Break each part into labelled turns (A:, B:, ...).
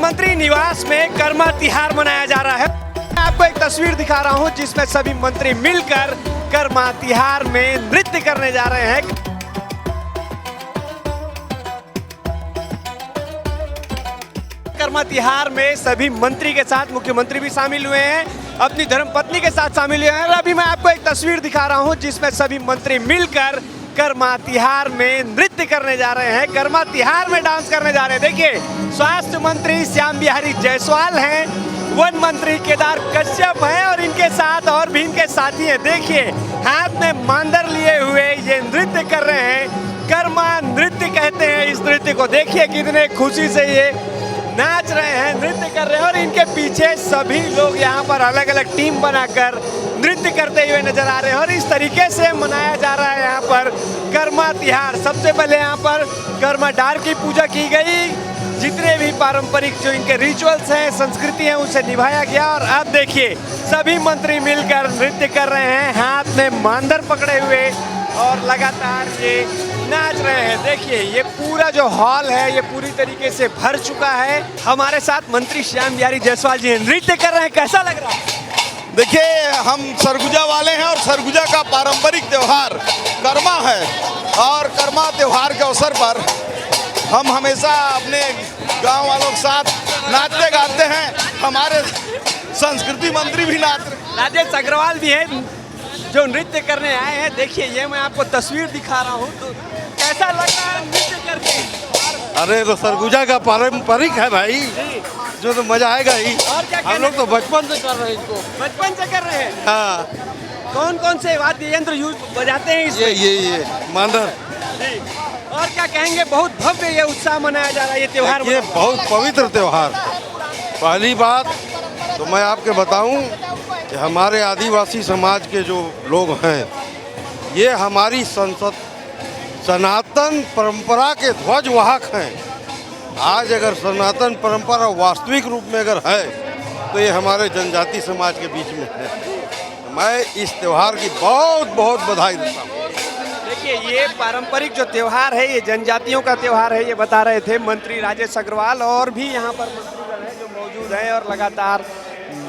A: मुख्यमंत्री निवास में कर्मा तिहार मनाया जा रहा है। मैं आपको एक तस्वीर दिखा रहा हूं जिसमें सभी मंत्री मिलकर कर्मा तिहार में नृत्य करने जा रहे हैं। कर्मा तिहार में सभी मंत्री के साथ मुख्यमंत्री भी शामिल हुए हैं, अपनी धर्मपत्नी के साथ शामिल हुए हैं। और अभी मैं आपको एक तस्वीर दिखा रहा हूं जिसमें सभी मंत्री मिलकर कर्मा तिहार में नृत्य करने जा रहे हैं, कर्मा तिहार में डांस करने जा रहे हैं। देखिए, स्वास्थ्य मंत्री श्याम बिहारी जायसवाल हैं, वन मंत्री केदार कश्यप हैं और इनके साथ और भी इनके साथी हैं। देखिए, हाथ में मांदर लिए हुए ये नृत्य कर रहे हैं, कर्मा नृत्य कहते हैं इस नृत्य को। देखिए कितने खुशी से ये नाच रहे हैं, नृत्य कर रहे हैं और इनके पीछे सभी लोग यहाँ पर अलग अलग टीम बनाकर नृत्य करते हुए नजर आ रहे हैं। और इस तरीके से मनाया जा रहा है यहाँ पर कर्मा तिहार। सबसे पहले यहाँ पर कर्मा डार की पूजा की गई, जितने भी पारंपरिक जो इनके रिचुअल्स हैं, संस्कृति है, उसे निभाया गया। और अब देखिए सभी मंत्री मिलकर नृत्य कर रहे हैं, हाथ में मांदर पकड़े हुए और लगातार ये नाच रहे हैं। देखिए, ये पूरा जो हॉल है ये पूरी तरीके से भर चुका है। हमारे साथ मंत्री श्याम बिहारी जायसवाल जी नृत्य कर रहे हैं, कैसा लग रहा है?
B: देखिए, हम सरगुजा वाले हैं और सरगुजा का पारंपरिक त्यौहार कर्मा है और कर्मा त्यौहार के अवसर पर हम हमेशा अपने गांव वालों के साथ नाचते गाते हैं। हमारे संस्कृति मंत्री भी नाच रहे हैं,
A: राजेश अग्रवाल भी हैं जो नृत्य करने आए हैं। देखिए, ये मैं आपको तस्वीर दिखा रहा हूँ, तो कैसा लग रहा है नृत्य करके?
C: अरे तो सरगुजा का पारंपरिक है भाई, जो तो मजा आएगा ही।
A: और क्या
C: हम लोग तो बचपन से कर रहे हैं इसको।
A: बचपन से कर रहे हैं?
C: हाँ।
A: कौन कौन से वाद्य यंत्र यूज बजाते हैं इसमें?
C: ये मांदर।
A: और क्या कहेंगे, बहुत भव्य ये उत्साह मनाया जा रहा है ये त्योहार।
C: ये बहुत पवित्र त्योहार। पहली बात तो मैं आपके बताऊं कि हमारे आदिवासी समाज के जो लोग हैं, ये हमारी संसद सनातन परंपरा के ध्वजवाहक हैं। आज अगर सनातन परंपरा वास्तविक रूप में अगर है तो ये हमारे जनजाति समाज के बीच में है। मैं इस त्योहार की बहुत बहुत बधाई देता हूँ।
A: देखिए, ये पारंपरिक जो त्योहार है ये जनजातियों का त्योहार है, ये बता रहे थे मंत्री राजेश अग्रवाल। और भी यहाँ पर मंत्रीगण हैं जो मौजूद हैं और लगातार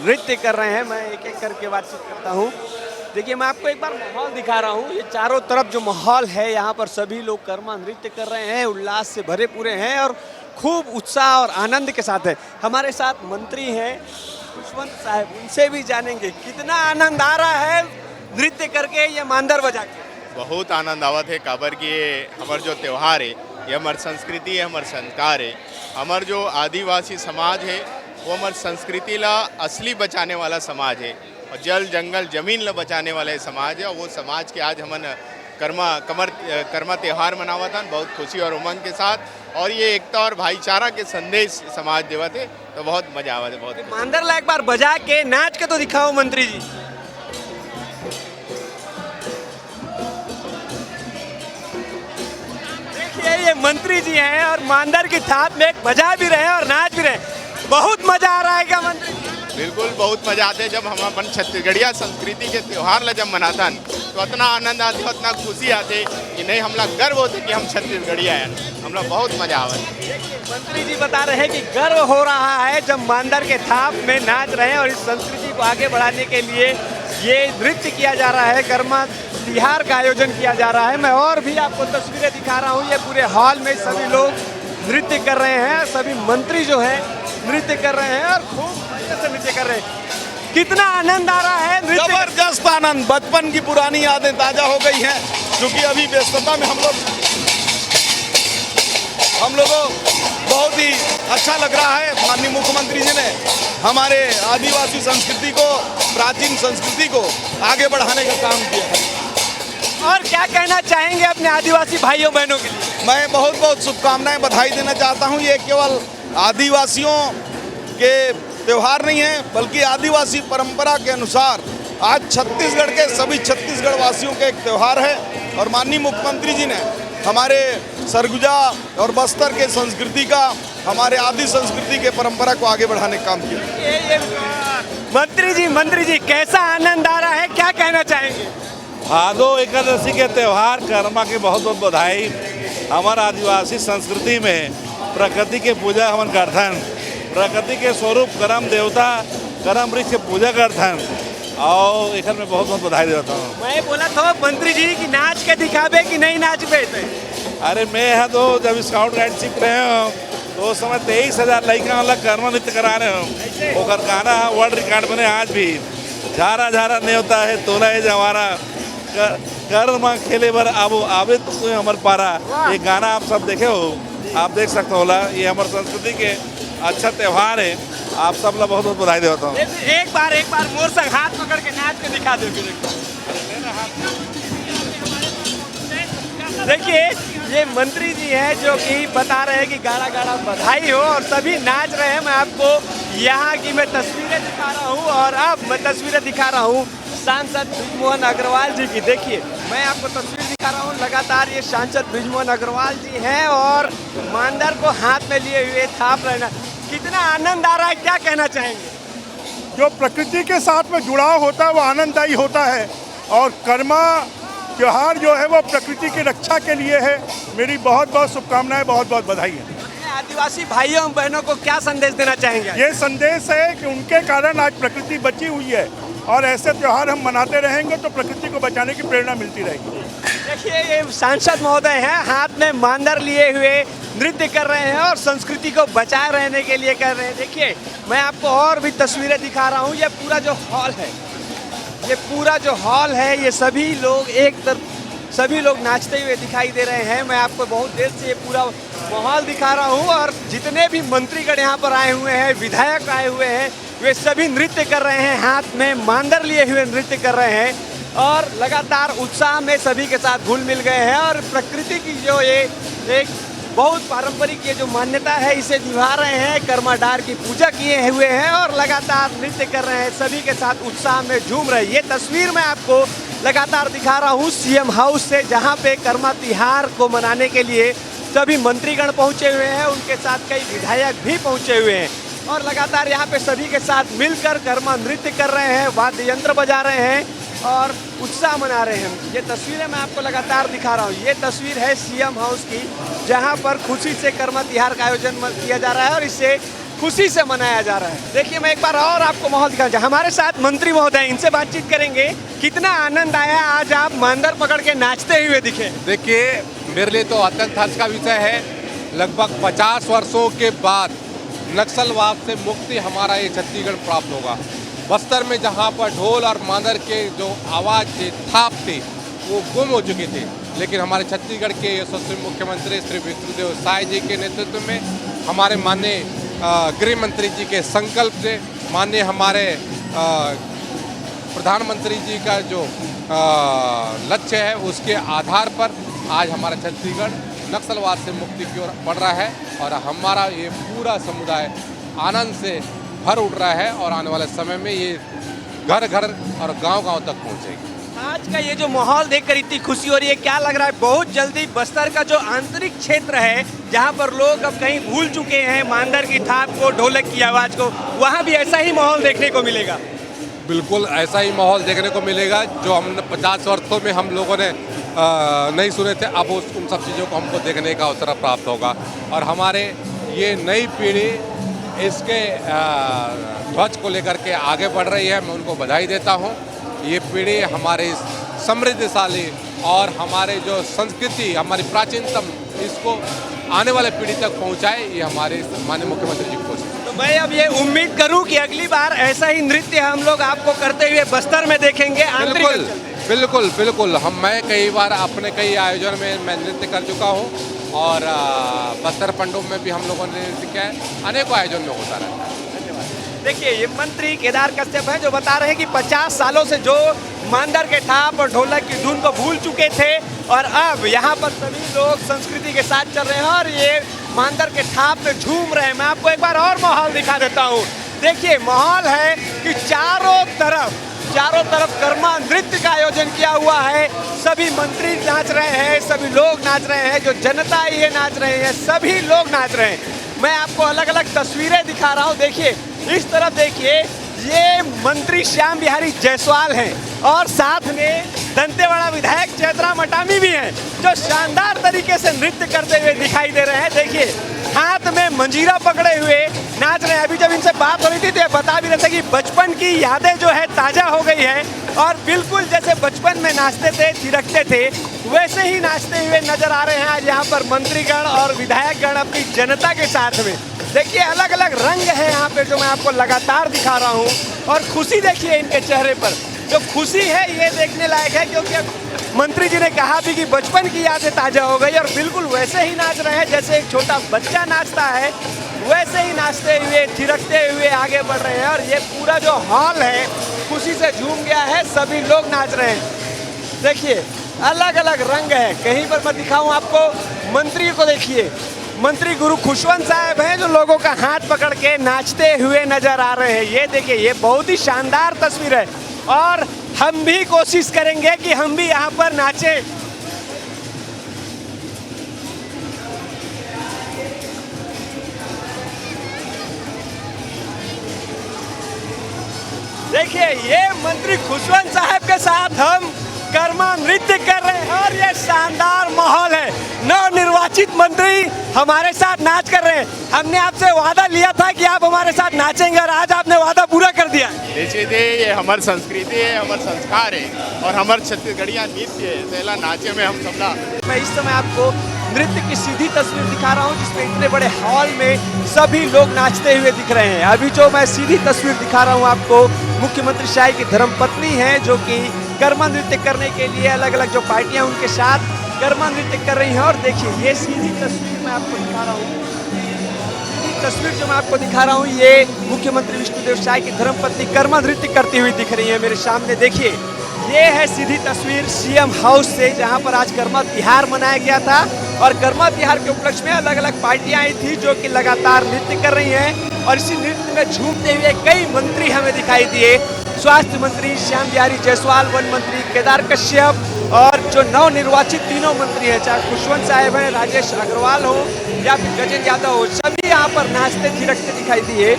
A: नृत्य कर रहे हैं। मैं एक एक करके बातचीत करता हूँ। देखिए, मैं आपको एक बार माहौल दिखा रहा हूँ। ये चारों तरफ जो माहौल है, यहाँ पर सभी लोग कर्मा नृत्य कर रहे हैं, उल्लास से भरे पूरे हैं और खूब उत्साह और आनंद के साथ है। हमारे साथ मंत्री हैं खुशवंत साहब, उनसे भी जानेंगे कितना आनंद आ रहा है नृत्य करके, ये मांदर बजा के।
D: बहुत आनंद आवत है, काबर कि ये हमार जो त्यौहार है, ये हमार संस्कृति है, हमार संस्कार है। हमार जो आदिवासी समाज है वो हमार संस्कृति ला असली बचाने वाला समाज है और जल जंगल जमीन ला बचाने वाला समाज है। और वो समाज के आज हमन कर्मा त्यौहार मनावत हन बहुत खुशी और उमंग के साथ। और ये एकता और भाईचारा के संदेश समाज देवत है, तो बहुत मजा आवत है। बहुत
A: मांदर ला एक बार बजा के नाच के तो दिखाओ मंत्री जी। देखिए, ये मंत्री जी हैं और मांदर की थाप में बजा भी रहे और नाच भी रहे। बहुत मजा आ रहा है क्या मंत्री?
D: बिल्कुल, बहुत मजा आते है जब हम अपन छत्तीसगढ़िया संस्कृति के त्यौहार ला जब मनातन, तो इतना आनंद आते, इतना खुशी आते कि नहीं, हमला गर्व होते कि हम छत्तीसगढ़िया हैं। हमला बहुत मजा आवत।
A: मंत्री जी बता रहे हैं कि गर्व हो रहा है जब मांदर के थाप में नाच रहे हैं और इस संस्कृति को आगे बढ़ाने के लिए ये नृत्य किया जा रहा है, कर्मा तिहार का आयोजन किया जा रहा है। मैं और भी आपको तस्वीरें दिखा रहा हूँ। ये पूरे हॉल में सभी लोग नृत्य कर रहे हैं, सभी मंत्री जो है नृत्य कर रहे हैं और खूब से नृत्य कर रहे हैं। कितना आनंद आ रहा है नृत्य।
B: जबरदस्त आनंद, बचपन की पुरानी यादें ताजा हो गई हैं, क्योंकि अभी व्यस्तता में हम लोगों बहुत ही अच्छा लग रहा है। माननीय मुख्यमंत्री जी ने हमारे आदिवासी संस्कृति को, प्राचीन संस्कृति को आगे बढ़ाने का काम किया है।
A: और क्या कहना चाहेंगे अपने आदिवासी भाइयों बहनों के लिए?
B: मैं बहुत बहुत शुभकामनाएं, बधाई देना चाहता हूं। ये केवल आदिवासियों के त्यौहार नहीं है, बल्कि आदिवासी परंपरा के अनुसार आज छत्तीसगढ़ के सभी छत्तीसगढ़ वासियों का एक त्यौहार है। और माननीय मुख्यमंत्री जी ने हमारे सरगुजा और बस्तर के संस्कृति का, हमारे आदि संस्कृति के परंपरा को आगे बढ़ाने का काम किया।
A: मंत्री जी कैसा आनंद आ रहा है, क्या कहना चाहेंगे?
C: भादो एकादशी के त्यौहार कर्मा की बहुत बहुत बधाई। हमारे आदिवासी संस्कृति में प्रकृति के पूजा हमन करथन,
E: प्रकृति के स्वरूप करम देवता करम वृक्ष के पूजा करथन और एखर में बहुत बहुत बधाई देता हूँ।
A: मैं बोला था मंत्री जी की नाच के दिखावे कि नहीं नाच पे थे।
E: अरे मैं यहाँ तो जब स्काउट गाइड सीख रहे हो तो उस समय 23,000 लड़का वाला कर्मा नृत्य करा रहे हो। ओकर गाना वर्ल्ड रिकॉर्ड बने आज भी। झारा झारा न्योता है तोला है जवारा कर्मा खेले बर अब आवे तो हमार पारा। ये गाना आप सब देखे हो, आप देख सकते हो। ये हमारे संस्कृति के अच्छा त्यौहार है। आप सब लोग बहुत बहुत बधाई देता हूँ।
A: एक बार मोर संग हाथ पकड़ के नाच के दिखा दो। देखिए ये मंत्री जी हैं जो कि बता रहे हैं कि गाड़ा गाड़ा बधाई हो और सभी नाच रहे हैं। मैं आपको यहाँ की मैं तस्वीरें दिखा रहा हूँ और अब मैं तस्वीरें दिखा रहा हूँ सांसद बृजमोहन अग्रवाल जी की। देखिए मैं आपको तस्वीर दिखा रहा हूँ, लगातार ये सांसद बृजमोहन अग्रवाल जी हैं और मांदर को हाथ में लिए हुए थाप रहना। कितना आनंद आ रहा है, क्या कहना चाहेंगे?
F: जो प्रकृति के साथ में जुड़ाव होता है वो आनंददायी होता है और कर्मा त्योहार जो है वो प्रकृति की रक्षा के लिए है। मेरी बहुत बहुत शुभकामनाएं, बहुत बहुत बधाई है।
A: आदिवासी भाइयों बहनों को क्या संदेश देना चाहेंगे?
F: ये संदेश है कि उनके कारण आज प्रकृति बची हुई है और ऐसे त्योहार हम मनाते रहेंगे तो प्रकृति को बचाने की प्रेरणा मिलती रहेगी।
A: देखिए ये सांसद महोदय हैं, हाथ में मांदर लिए हुए नृत्य कर रहे हैं और संस्कृति को बचाए रहने के लिए कर रहे हैं। देखिए मैं आपको और भी तस्वीरें दिखा रहा हूँ। ये पूरा जो हॉल है, ये सभी लोग सभी लोग नाचते हुए दिखाई दे रहे हैं। मैं आपको बहुत देर से ये पूरा माहौल दिखा रहा हूँ और जितने भी मंत्रीगण यहाँ पर आए हुए हैं, विधायक आए हुए हैं, वे सभी नृत्य कर रहे हैं, हाथ में मांदर लिए हुए नृत्य कर रहे हैं और लगातार उत्साह में सभी के साथ घुल मिल गए हैं और प्रकृति की जो ये एक बहुत पारंपरिक ये जो मान्यता है इसे निभा रहे हैं। कर्माडार की पूजा किए हुए हैं और लगातार नृत्य कर रहे हैं, सभी के साथ उत्साह में झूम रहे हैं। ये तस्वीर मैं आपको लगातार दिखा रहा हूँ सीएम हाउस से, जहाँ पे कर्मा तिहार को मनाने के लिए सभी मंत्रीगण पहुँचे हुए हैं, उनके साथ कई विधायक भी पहुँचे हुए हैं और लगातार यहाँ पे सभी के साथ मिलकर कर्मा नृत्य कर रहे हैं, वाद्य यंत्र बजा रहे हैं और उत्साह मना रहे हैं। ये तस्वीरें मैं आपको लगातार दिखा रहा हूँ। ये तस्वीर है सीएम हाउस की, जहाँ पर खुशी से कर्मा तिहार का आयोजन किया जा रहा है और इसे खुशी से मनाया जा रहा है। देखिए मैं एक बार और आपको माहौल दिखा, हमारे साथ मंत्री महोदय, इनसे बातचीत करेंगे। कितना आनंद आया आज आप मांदर पकड़ के नाचते हुए दिखे?
G: देखिए मेरे लिए तो अत्यंत हर्ष का विषय है। लगभग 50 वर्षों के बाद नक्सलवाद से मुक्ति हमारा ये छत्तीसगढ़ प्राप्त होगा। बस्तर में जहाँ पर ढोल और मांदर के जो आवाज़ थे, थाप थे, वो गुम हो चुके थे, लेकिन हमारे छत्तीसगढ़ के यशस्वी मुख्यमंत्री श्री विष्णुदेव साय जी के नेतृत्व में, हमारे माननीय गृह मंत्री जी के संकल्प से, माननीय हमारे प्रधानमंत्री जी का जो लक्ष्य है उसके आधार पर आज हमारा छत्तीसगढ़ नक्सलवाद से मुक्ति की ओर बढ़ रहा है और हमारा ये पूरा समुदाय आनंद से भर उठ रहा है और आने वाले समय में ये घर घर और गांव-गांव तक पहुंचेगी।
A: आज का ये जो माहौल देखकर इतनी खुशी हो रही है, क्या लग रहा है बहुत जल्दी बस्तर का जो आंतरिक क्षेत्र है जहाँ पर लोग अब कहीं भूल चुके हैं मांदर की थाप को, ढोलक की आवाज़ को, वहाँ भी ऐसा ही माहौल देखने को मिलेगा?
G: बिल्कुल ऐसा ही माहौल देखने को मिलेगा जो हम 50 वर्षों में हम लोगों ने नहीं सुने थे। अब उन सब चीज़ों को हमको देखने का अवसर प्राप्त होगा और हमारे ये नई पीढ़ी इसके ध्वज को लेकर के आगे बढ़ रही है। मैं उनको बधाई देता हूँ। ये पीढ़ी हमारे समृद्धशाली और हमारे जो संस्कृति, हमारी प्राचीनतम, इसको आने वाले पीढ़ी तक पहुँचाए, ये हमारे माननीय मुख्यमंत्री जी की कोशिश है।
A: तो मैं अब ये उम्मीद करूं कि अगली बार ऐसा ही नृत्य हम लोग आपको करते हुए बस्तर में देखेंगे।
G: बिल्कुल बिल्कुल बिल्कुल। मैं कई बार अपने कई आयोजन में मैं नृत्य कर चुका हूँ और बस्तर पंडों में भी हम लोगों ने नृत्य किया है। अनेकों आयोजन में होता रहता है।
A: देखिए ये मंत्री केदार कश्यप है जो बता रहे हैं कि 50 सालों से जो मांदर के थाप और ढोलक की धुन को भूल चुके थे और अब यहाँ पर सभी लोग संस्कृति के साथ चल रहे हैं और ये मांदर के थाप पे झूम रहे हैं। मैं आपको एक बार और माहौल दिखा देता हूँ। देखिए माहौल है कि चारों तरफ कर्मा नृत्य का आयोजन किया हुआ है। सभी मंत्री नाच रहे हैं, सभी लोग नाच रहे हैं, जो जनता ये नाच रहे हैं, सभी लोग नाच रहे हैं। मैं आपको अलग अलग तस्वीरें दिखा रहा हूँ। देखिए इस तरफ देखिए, ये मंत्री श्याम बिहारी जायसवाल हैं और साथ में दंतेवाड़ा विधायक चैत्रा मटामी भी हैं जो शानदार तरीके से नृत्य करते हुए दिखाई दे रहे हैं। देखिए हाथ में मंजीरा पकड़े हुए नाच रहे रहे हैं। अभी जब इनसे बात हो रही थी तो ये बता भी रहे थे कि बचपन की यादें जो है ताज़ा हो गई है और बिल्कुल जैसे बचपन में नाचते थे, थिरकते थे, वैसे ही नाचते हुए नजर आ रहे हैं आज यहाँ पर मंत्रीगण और विधायकगण अपनी जनता के साथ में। देखिए अलग अलग रंग है यहाँ पे जो मैं आपको लगातार दिखा रहा हूँ और खुशी देखिए इनके चेहरे पर। जो खुशी है ये देखने लायक है क्योंकि मंत्री जी ने कहा भी कि बचपन की यादें ताज़ा हो गई और बिल्कुल वैसे ही नाच रहे हैं जैसे एक छोटा बच्चा नाचता है, वैसे ही नाचते हुए थिरकते हुए आगे बढ़ रहे हैं। और ये पूरा जो हॉल है खुशी से झूम गया है, सभी लोग नाच रहे हैं। देखिए अलग अलग रंग है। कहीं पर मैं दिखाऊं आपको, मंत्री को देखिए, मंत्री गुरु खुशवंत साहब हैं जो लोगों का हाथ पकड़ के नाचते हुए नजर आ रहे हैं। ये देखिए ये बहुत ही शानदार तस्वीर है और हम भी कोशिश करेंगे कि हम भी यहाँ पर नाचें। देखिए ये मंत्री खुशवंत साहब के साथ हम कर्मा नृत्य कर रहे हैं और ये शानदार माहौल है। नवनिर्वाचित मंत्री हमारे साथ नाच कर रहे हैं। हमने आपसे वादा लिया था कि आप हमारे साथ नाचेंगे और आज आपने वादा पूरा कर दिया।
D: देखिए ये हमारी संस्कृति है, हमारा संस्कार है और हमारे छत्तीसगढ़िया नृत्य है। पहला नाचे में हम सबला।
A: मैं इस समय आपको नृत्य की सीधी तस्वीर दिखा रहा हूँ जिसमें इतने बड़े हॉल में सभी लोग नाचते हुए दिख रहे हैं। अभी जो मैं सीधी तस्वीर दिखा रहा हूँ आपको, मुख्यमंत्री शाही की धर्मपत्नी है जो कि कर्मा नृत्य करने के लिए अलग अलग जो पार्टियां उनके साथ कर्मा नृत्य कर रही हैं। और देखिए ये सीधी तस्वीर मैं आपको दिखा रहा हूँ, सीधी तस्वीर जो मैं आपको दिखा रहा हूँ ये मुख्यमंत्री विष्णुदेव साय की धर्मपत्नी कर्मा नृत्य करती हुई दिख रही है मेरे सामने। देखिए ये है सीधी तस्वीर सीएम हाउस से जहाँ पर आज कर्मा तिहार मनाया गया था और कर्मा तिहार के उपलक्ष्य में अलग अलग पार्टियां आई थी जो कि लगातार नृत्य कर रही हैं और इसी नृत्य में झूमते हुए कई मंत्री हमें दिखाई दिए। स्वास्थ्य मंत्री श्याम बिहारी जायसवाल, वन मंत्री केदार कश्यप और जो नवनिर्वाचित तीनों मंत्री हैं, चाहे खुशवंत साहब हैं, राजेश अग्रवाल हो या फिर गजेंद्र यादव हो, सभी यहाँ पर नाचते थिरकते दिखाई दिए।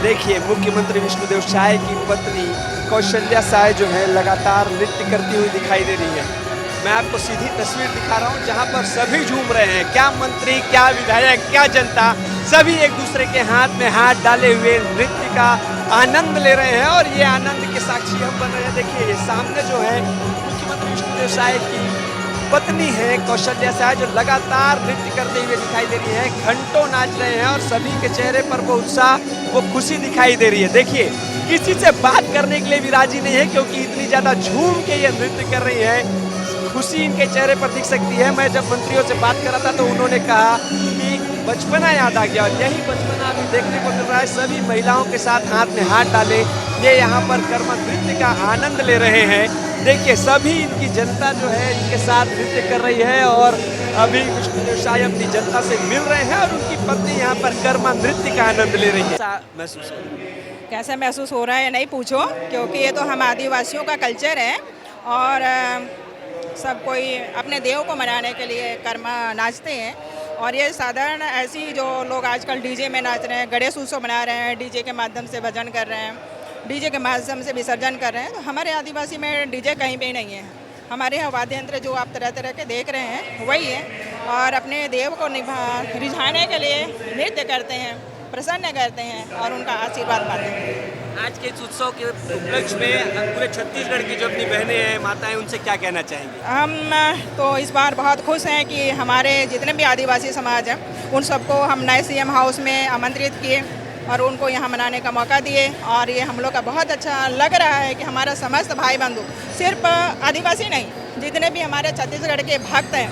A: देखिए मुख्यमंत्री विष्णुदेव साय की पत्नी कौशल्या साय जो है लगातार नृत्य करती हुई दिखाई दे रही है। मैं आपको सीधी तस्वीर दिखा रहा हूँ जहाँ पर सभी झूम रहे हैं, क्या मंत्री, क्या विधायक, क्या जनता, सभी एक दूसरे के हाथ में हाथ डाले हुए नृत्य का आनंद ले रहे हैं और ये आनंद के साक्षी हम बन रहे हैं। देखिए ये सामने जो है मुख्यमंत्री विष्णुदेव साय की पत्नी है कौशल्या साय जो लगातार नृत्य करते हुए दिखाई दे रही है, घंटों नाच रहे हैं और सभी के चेहरे पर वो उत्साह, वो खुशी दिखाई दे रही है। देखिए किसी से बात करने के लिए भी राजी नहीं है क्योंकि इतनी ज़्यादा झूम के ये नृत्य कर रही है। खुशी इनके चेहरे पर दिख सकती है। मैं जब मंत्रियों से बात कर रहा था तो उन्होंने कहा कि बचपना याद आ गया और यही बचपना अभी देखने को मिल रहा है। सभी महिलाओं के साथ हाथ में हाथ डाले ये यहाँ पर कर्मा नृत्य का आनंद ले रहे हैं। देखिए सभी इनकी जनता जो है इनके साथ नृत्य कर रही है और अभी विष्णुदेव साय अपनी जनता से मिल रहे हैं और उनकी पत्नी यहाँ पर कर्मा नृत्य का आनंद ले रही है। महसूस
H: कैसा महसूस हो रहा है नहीं पूछो, क्योंकि ये तो हम आदिवासियों का कल्चर है और सब कोई अपने देव को मनाने के लिए कर्मा नाचते हैं। और ये साधारण ऐसी जो लोग आजकल डीजे में नाच रहे हैं, गणेश उत्सव मना रहे हैं, डीजे के माध्यम से भजन कर रहे हैं, डीजे के माध्यम से विसर्जन कर रहे हैं, तो हमारे आदिवासी में डीजे कहीं भी नहीं है। हमारे यहाँ वाद्य यंत्र जो आप तरह तरह के देख रहे हैं वही है और अपने देव को रिझाने के लिए नृत्य करते हैं, प्रसन्न करते हैं और उनका आशीर्वाद पाते हैं।
A: आज के इस उत्सव के उपलक्ष्य में पूरे छत्तीसगढ़ की जो अपनी बहनें हैं, माताएं, उनसे क्या कहना चाहेंगे?
H: हम तो इस बार बहुत खुश हैं कि हमारे जितने भी आदिवासी समाज हैं उन सबको हम नए सीएम हाउस में आमंत्रित किए और उनको यहाँ मनाने का मौका दिए और ये हम लोग का बहुत अच्छा लग रहा है कि हमारा समस्त भाई बंधु, सिर्फ आदिवासी नहीं, जितने भी हमारे छत्तीसगढ़ के भक्त हैं,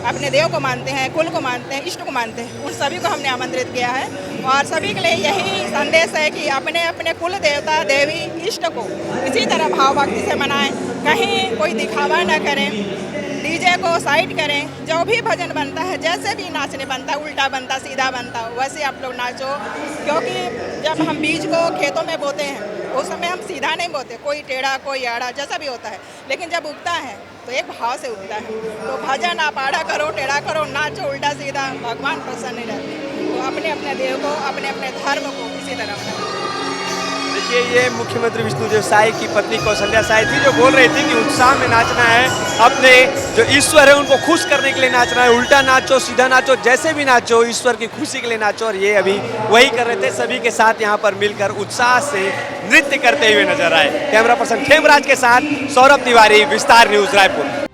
H: अपने देव को मानते हैं, कुल को मानते हैं, इष्ट को मानते हैं, उन सभी को हमने आमंत्रित किया है और सभी के लिए यही संदेश है कि अपने अपने कुल देवता देवी इष्ट को इसी तरह भाव भक्ति से मनाएं, कहीं कोई दिखावा न करें। डीजे को साइड करें, जो भी भजन बनता है, जैसे भी नाचने बनता है, उल्टा बनता, सीधा बनता, वैसे आप लोग नाचो। क्योंकि जब हम बीज को खेतों में बोते हैं उस समय हम सीधा नहीं बोते, कोई टेढ़ा कोई आड़ा जैसा भी होता है, लेकिन जब उगता है तो एक भाव से उगता है। तो भजन आप आड़ा करो, टेढ़ा करो, नाचो उल्टा सीधा, भगवान प्रसन्न नहीं रहते। तो अपने अपने देव को, अपने अपने धर्म को इसी तरह बनाओ।
A: देखिए, ये मुख्यमंत्री विष्णुदेव साय की पत्नी कौशल्या साय थी, जो बोल रही थी कि उत्साह में नाचना है, अपने जो ईश्वर है उनको खुश करने के लिए नाचना है, उल्टा नाचो, सीधा नाचो, जैसे भी नाचो, ईश्वर की खुशी के लिए नाचो। और ये अभी वही कर रहे थे, सभी के साथ यहाँ पर मिलकर उत्साह से नृत्य करते हुए नजर आए। कैमरा पर्सन खेमराज के साथ सौरभ तिवारी, विस्तार न्यूज, रायपुर।